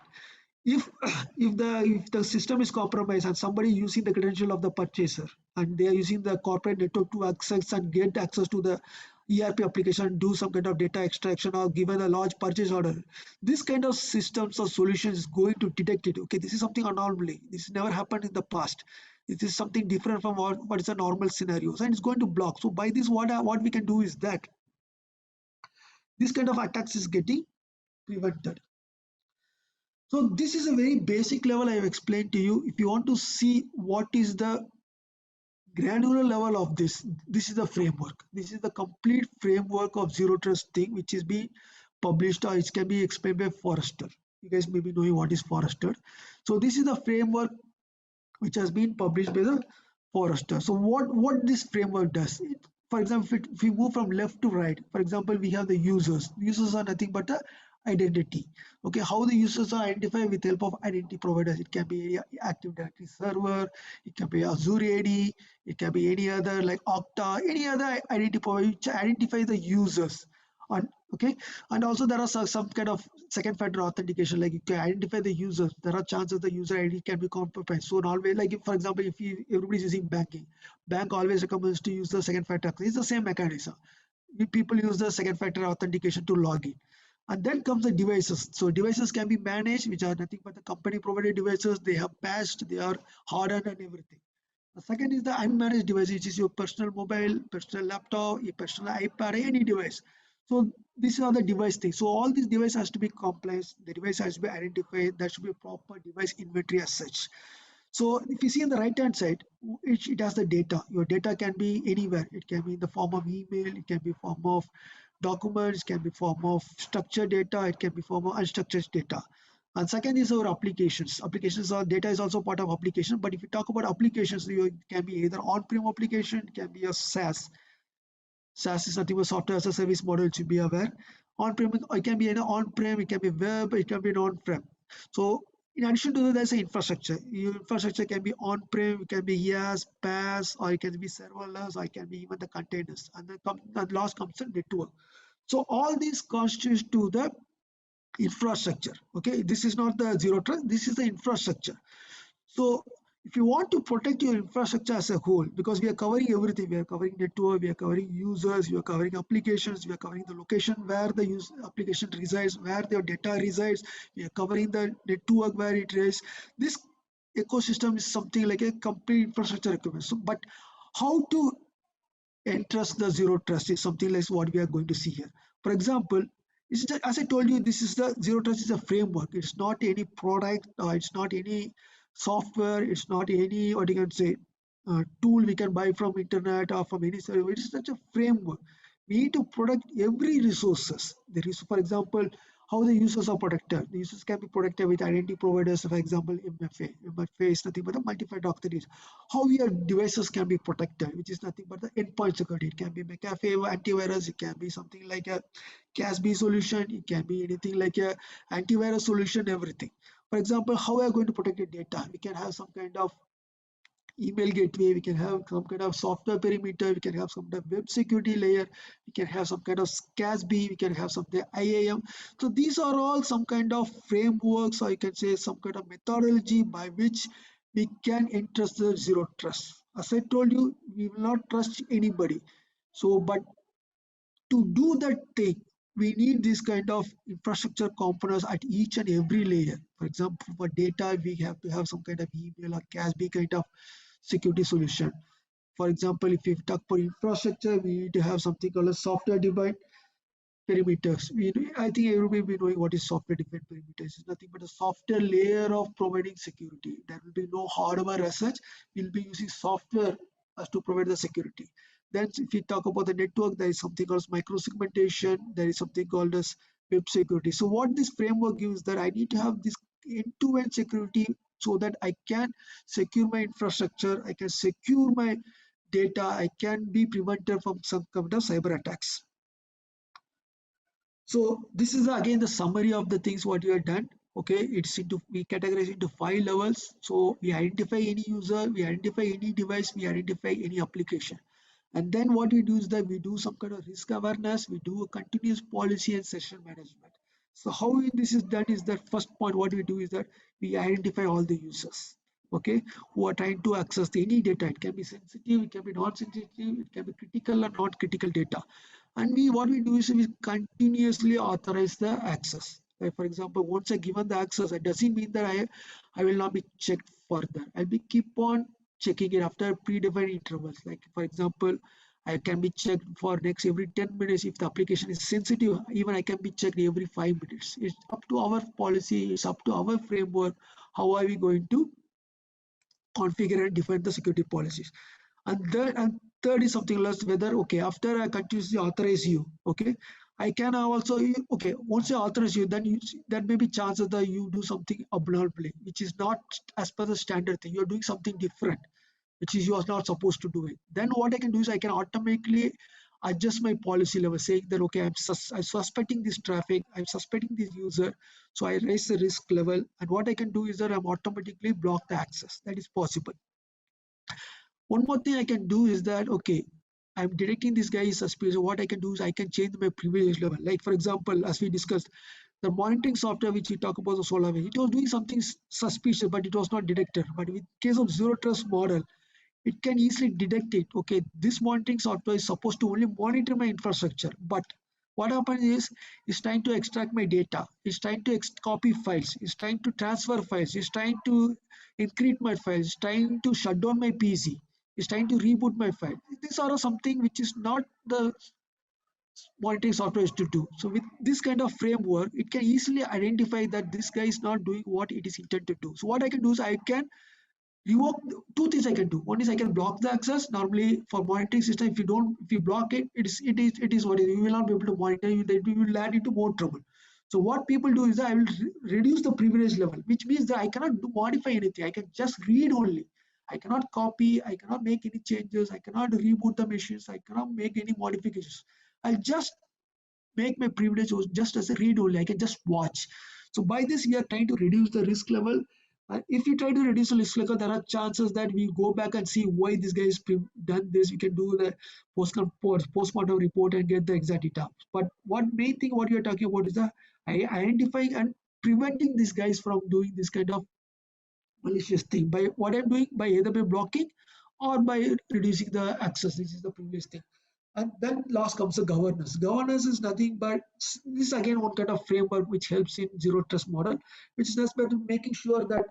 if if the system is compromised and somebody using the credential of the purchaser and they are using the corporate network to access and get access to the ERP application, do some kind of data extraction or given a large purchase order, this kind of systems or solutions is going to detect it. Okay, this is something anomaly. This never happened in the past. This is something different from what is a normal scenarios, and it's going to block. So by this, what we can do is that this kind of attacks is getting prevented. So this is a very basic level I have explained to you. If you want to see what is the granular level of this is the framework. This is the complete framework of zero trust thing, which is being published or it can be explained by Forrester. You guys may be knowing what is Forrester. So this is the framework which has been published by the Forrester. So what this framework does, for example, if we move from left to right, for example, we have the users. Users are nothing but a identity. Okay, how the users are identified with help of identity providers. It can be Active Directory server, it can be Azure AD, it can be any other like Okta, any other identity provider which identify the users. And okay, and also there are some kind of second factor authentication, like you can identify the users. There are chances the user ID can be compromised. So always, like if, for example, if everybody is using banking, bank always recommends to use the second factor. It's the same mechanism. People use the second factor authentication to log in. And then comes the devices. So devices can be managed, which are nothing but the company provided devices. They have patched, they are hardened and everything. The second is the unmanaged device, which is your personal mobile, personal laptop, your personal iPad, any device. So these are the device things. So all these device has to be compliant. The device has to be identified. There should be a proper device inventory as such. So if you see on the right hand side, it has the data. Your data can be anywhere. It can be in the form of email, it can be form of documents, it can be form of structured data, it can be form of unstructured data. And second is our applications. Applications are data is also part of application. But if you talk about applications, it can be either on-prem application, it can be a SaaS. SaaS is nothing but software as a service model to be aware. On-prem, it can be an on-prem, it can be web, it can be an on-prem. So in addition to that, there's an infrastructure. Your infrastructure can be on-prem, it can be IaaS, PaaS, or it can be serverless, or it can be even the containers. And then the last comes the network. So all these constitutes to the infrastructure. Okay, this is not the zero trust, this is the infrastructure. So if you want to protect your infrastructure as a whole, because we are covering everything, we are covering network, we are covering users, we are covering applications, we are covering the location where the application resides, where their data resides, we are covering the network where it resides. This ecosystem is something like a complete infrastructure equipment. So, but how to entrust the zero trust is something like what we are going to see here. For example, as I told you, this is the zero trust is a framework. It's not any product, or it's not any software, it's not any what you can say tool we can buy from internet or from any server. It's such a framework. We need to protect every resources. There is, for example, how the users are protected. The users can be protected with identity providers, for example, MFA. MFA is nothing but a multi-factor authentication. How your devices can be protected, which is nothing but the endpoint security. It can be McAfee antivirus, it can be something like a CASB solution, it can be anything like a antivirus solution, everything. For example, how we are going to protect the data? We can have some kind of email gateway, we can have some kind of software perimeter, we can have some kind of web security layer, we can have some kind of CASB, we can have something IAM. So these are all some kind of frameworks, or you can say some kind of methodology by which we can entrust the zero trust. As I told you, we will not trust anybody. So, but to do that thing, we need this kind of infrastructure components at each and every layer. For example, for data, we have to have some kind of email or CASB kind of security solution. For example, if we talk for infrastructure, we need to have something called a software defined perimeters. I think everybody will be knowing what is software defined perimeters. It's nothing but a software layer of providing security. There will be no hardware as such. We'll be using software as to provide the security. Then if we talk about the network, there is something called micro-segmentation. There is something called as web security. So what this framework gives that I need to have this end-to-end security so that I can secure my infrastructure, I can secure my data, I can be prevented from some kind of cyber attacks. So this is again the summary of the things what you have done. Okay, it's into we categorize into 5 levels. So we identify any user, we identify any device, we identify any application. And then what we do is that we do some kind of risk awareness, we do a continuous policy and session management. So how this is done is that first point what we do is that we identify all the users, okay, who are trying to access any data. It can be sensitive, it can be non-sensitive, it can be critical or not critical data. And we what we do is we continuously authorize the access. Like for example, once I given the access, it doesn't mean that I will not be checked further. I'll be keep on checking it after predefined intervals. Like for example, I can be checked for next every 10 minutes. If the application is sensitive, even I can be checked every 5 minutes. It's up to our policy, it's up to our framework. How are we going to configure and define the security policies? And third is something else, whether okay, after I continuously authorize you, okay, I can also okay, once I authorize you, then there may be chances that you do something abnormally, which is not as per the standard thing. You're doing something different, which is you are not supposed to do it. Then what I can do is I can automatically adjust my policy level, saying that okay, I'm suspecting this traffic, I'm suspecting this user, so I raise the risk level, and what I can do is that I'm automatically block the access. That is possible. One more thing I can do is that, okay, I'm detecting this guy is suspicious. What I can do is I can change my privilege level. Like, for example, as we discussed, the monitoring software which we talk about the SolarWinds, it was doing something suspicious, but it was not detected. But with case of zero trust model, it can easily detect it. Okay, this monitoring software is supposed to only monitor my infrastructure, but what happens is it's trying to extract my data, it's trying to copy files, it's trying to transfer files, it's trying to encrypt my files, it's trying to shut down my PC, it's trying to reboot my file. These are something which is not the monitoring software is to do. So with this kind of framework, it can easily identify that this guy is not doing what it is intended to do. So what I can do is I can revoke. Two things I can do. One is I can block the access. Normally for monitoring system, if you block it, it is what it is. You will not be able to monitor you, that you will land into more trouble. So what people do is I will reduce the privilege level, which means that I cannot modify anything. I can just read only. I cannot copy, I cannot make any changes, I cannot reboot the machines, I cannot make any modifications. I'll just make my privilege just as a read only. I can just watch. So by this, we are trying to reduce the risk level. If we try to reduce the risk level, there are chances that we go back and see why this guy has done this. We can do the postmortem report and get the exact data. But what main thing what you're talking about is the identifying and preventing these guys from doing this kind of malicious thing by what I'm doing, by either by blocking or by reducing the access. This is the previous thing. And then last comes the governance. Governance is nothing but this is again one kind of framework which helps in zero trust model, which is just about making sure that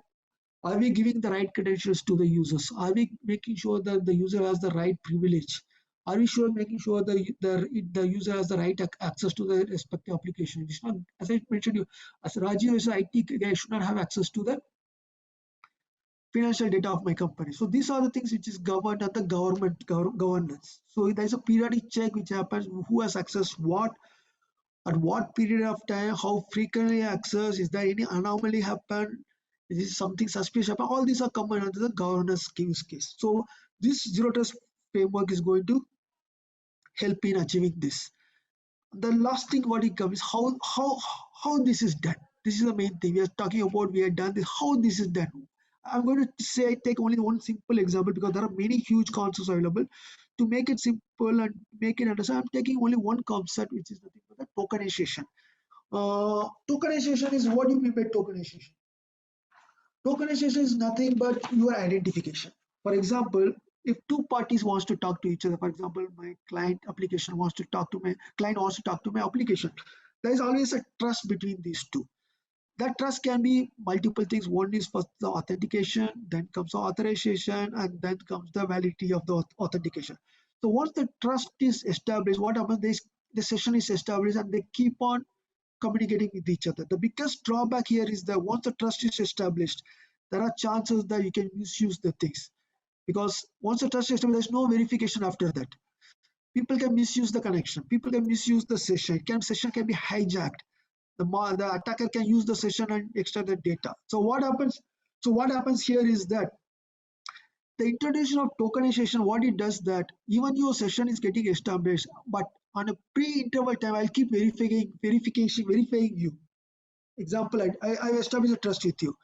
are we giving the right credentials to the users? Are we making sure that the user has the right privilege? Are we sure making sure that the user has the right access to the respective application? It's not, as I mentioned, you as Rajiv as an IT guy should not have access to the financial data of my company. So these are the things which is governed at the government governance. So there's a periodic check which happens who has access what at what period of time, how frequently access, is there any anomaly happen, is something suspicious happen. All these are common under the governance use case. So this zero trust framework is going to help in achieving this. The last thing what it comes is how this is done. This is the main thing we are talking about. We have done this. How this is done. I'm going to say take only one simple example because there are many huge concepts available. To make it simple and make it understand, I'm taking only one concept, which is nothing but the tokenization. Tokenization is what do you mean by tokenization? Tokenization is nothing but your identification. For example, if two parties wants to talk to each other, for example, my client application wants to talk to my client wants to talk to my application, there is always a trust between these two. That trust can be multiple things. One is first the authentication, then comes the authorization, and then comes the validity of the authentication. So once the trust is established, what happens? The session is established, and they keep on communicating with each other. The biggest drawback here is that once the trust is established, there are chances that you can misuse the things, because once the trust is established, there's no verification after that. People can misuse the connection. People can misuse the session. Session can be hijacked. The attacker can use the session and extract the data. So what happens? So what happens here is that the introduction of tokenization, what it does that even your session is getting established, but on a pre-interval time, I'll keep verifying you. Example, I establish a trust with you.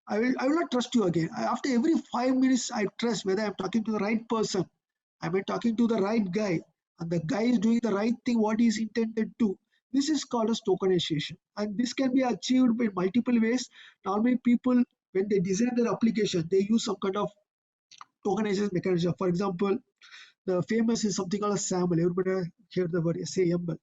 I will not trust you again. After every 5 minutes, I trust whether I'm talking to the right person. Am I talking to the right guy? And the guy is doing the right thing, what is intended to. This is called as tokenization. And this can be achieved by multiple ways. Normally, people, when they design their application, they use some kind of tokenization mechanism. For example, the famous is something called a SAML. Everybody heard the word SAML.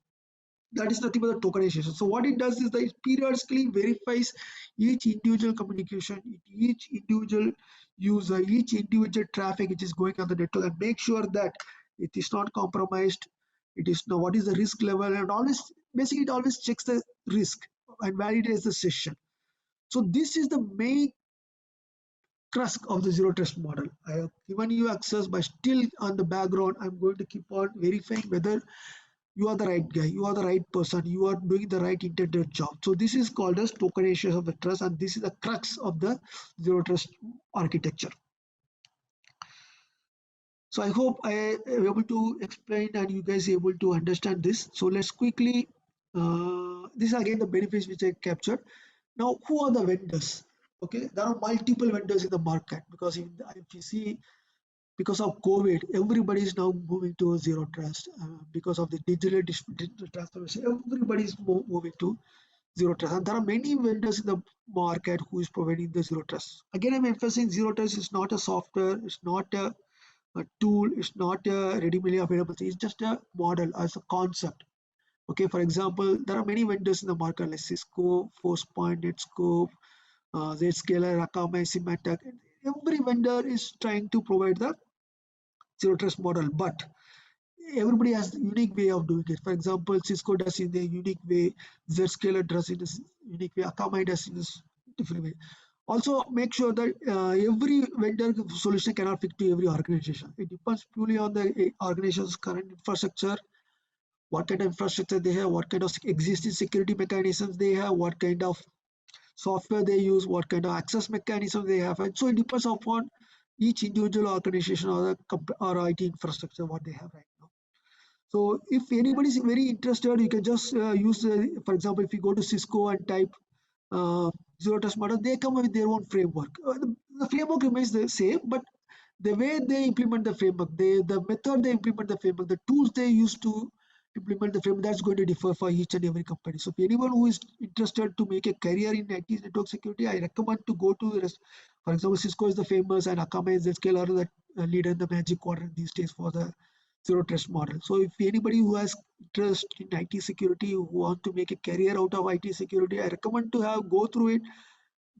That is nothing but the tokenization. So what it does is that it periodically verifies each individual communication, each individual user, each individual traffic which is going on the network, and make sure that it is not compromised. It is now what is the risk level, and always basically it always checks the risk and validates the session. So this is the main crux of the zero trust model. I have given you access, but still on the background, I'm going to keep on verifying whether you are the right guy, you are the right person, you are doing the right intended job. So this is called as tokenization of the trust, and this is the crux of the zero trust architecture. So I hope I am able to explain and you guys are able to understand this. So let's quickly, this is again the benefits which I captured. Now, who are the vendors? Okay, there are multiple vendors in the market, because if you see, because of COVID, everybody is now moving to zero trust. Because of the digital transformation, everybody is moving to zero trust. And there are many vendors in the market who is providing the zero trust. Again, I'm emphasizing zero trust is not a software, it's not a tool, it's not a readily available thing, it's just a model as a concept. Okay, for example, there are many vendors in the market like Cisco, Forcepoint, Netscope, Zscaler, Akamai, Symantec. Every vendor is trying to provide the zero trust model, but everybody has a unique way of doing it. For example, Cisco does in a unique way, Zscaler does in a unique way, Akamai does in a different way. Also, make sure that every vendor solution cannot fit to every organization. It depends purely on the organization's current infrastructure, what kind of infrastructure they have, what kind of existing security mechanisms they have, what kind of software they use, what kind of access mechanism they have. And so it depends upon each individual organization or IT infrastructure what they have right now. So if anybody is very interested, you can just use, for example, if you go to Cisco and type zero trust model, they come up with their own framework. The framework remains the same, but the way they implement the framework, the method they implement the framework, the tools they use to implement the framework, that's going to differ for each and every company. So if anyone who is interested to make a career in IT network security, I recommend to go to the rest. For example, Cisco is the famous, and Akamai and Zscaler are the leader in the Magic Quadrant these days for the zero trust model. So if anybody who has interest in IT security, who want to make a career out of IT security, I recommend to go through it.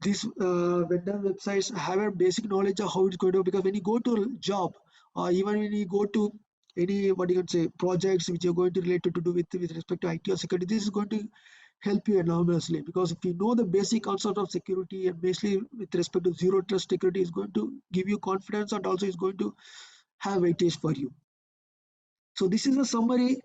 These vendor websites have a basic knowledge of how it's going to, because when you go to a job, or even when you go to any, what you can say, projects which you're going to relate to do with respect to IT or security, this is going to help you enormously, because if you know the basic concept of security, and basically with respect to zero trust security, is going to give you confidence, and also is going to have weightage for you. So this is a summary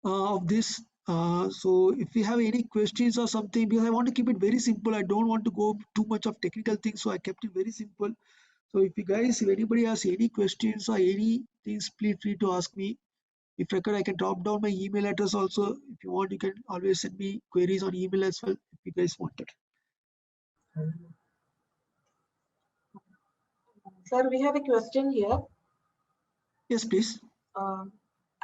of this. So if you have any questions or something, because I want to keep it very simple, I don't want to go too much of technical things, so I kept it very simple. So if you guys, if anybody has any questions or any things, please free to ask me. If required, I can drop down my email address also. If you want, you can always send me queries on email as well, if you guys want it. Sir, we have a question here. Yes, please.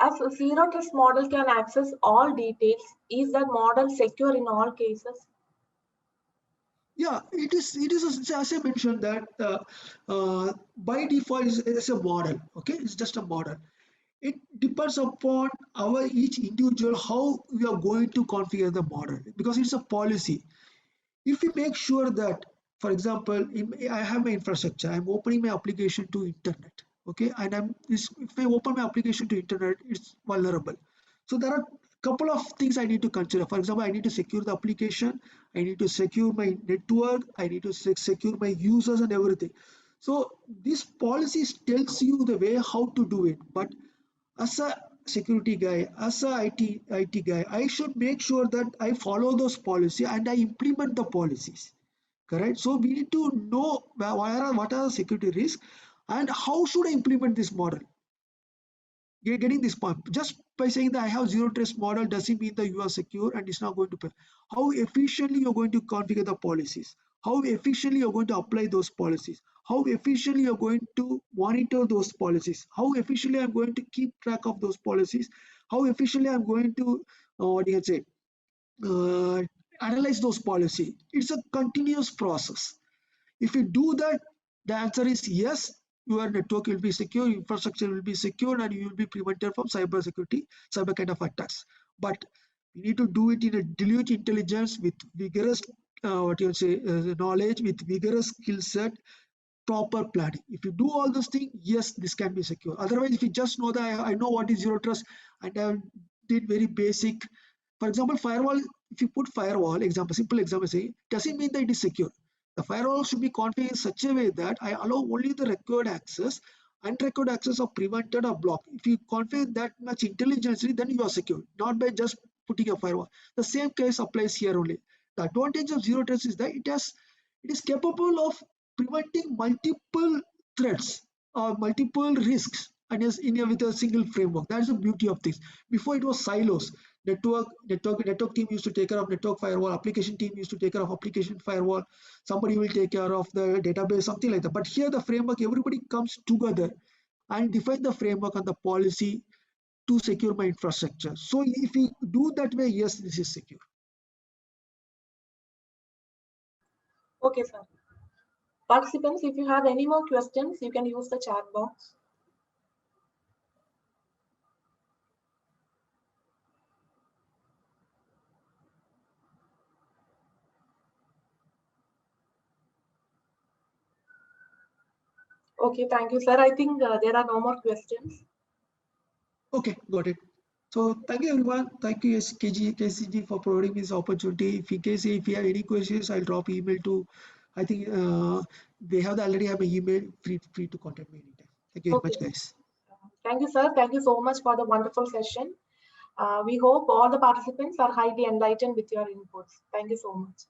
As a zero trust model can access all details, is that model secure in all cases? Yeah, Yeah, it is as I mentioned that by default is a model. Okay, it's just a model. It depends upon our each individual how we are going to configure the model because it's a policy. If we make sure that, for example, I have my infrastructure, I'm opening my application to internet, okay, and if I open my application to internet, it's vulnerable. So there are a couple of things I need to consider. For example, I need to secure the application, I need to secure my network, I need to secure my users and everything. So this policy tells you the way how to do it, but as a security guy, as a IT guy, I should make sure that I follow those policies and I implement the policies. Correct. So we need to know what are the security risks and how should I implement this model. You're getting this point. Just by saying that I have zero trust model doesn't mean that you are secure and it's not going to pay. How efficiently you're going to configure the policies, how efficiently you're going to apply those policies, how efficiently you're going to monitor those policies, how efficiently I'm going to keep track of those policies, how efficiently I'm going to what do you say uh, analyze those policies. It's a continuous process. If you do that, the answer is yes, your network will be secure, infrastructure will be secure, and you will be prevented from cyber kind of attacks. But we need to do it in a dilute intelligence with vigorous, what you say, knowledge, with vigorous skill set, proper planning. If you do all those things, yes, this can be secure. Otherwise, if you just know that I know what is zero trust and I did very basic, for example, firewall, if you put firewall, simple example, say, doesn't mean that it is secure. The firewall should be configured in such a way that I allow only the required access. Unrequired access are prevented or blocked. If you configure that much intelligently, then you are secure, not by just putting a firewall. The same case applies here only. The advantage of zero trust is that it is capable of preventing multiple threats or multiple risks and is with a single framework. That's the beauty of things. Before it was silos. Network team used to take care of network firewall, application team used to take care of application firewall, somebody will take care of the database, something like that. But here the framework, everybody comes together and define the framework and the policy to secure my infrastructure. So if we do that way, yes, this is secure. Okay, sir. Participants, if you have any more questions, you can use the chat box. Okay, thank you, sir. I think there are no more questions. Okay, got it. So thank you everyone. Thank you KCG for providing this opportunity. If you have any questions, I'll drop email to. I think they already have my email. Free to contact me anytime. Thank you very Okay. much, guys. Thank you, sir. Thank you so much for the wonderful session. We hope all the participants are highly enlightened with your inputs. Thank you so much.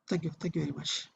Thank you very much.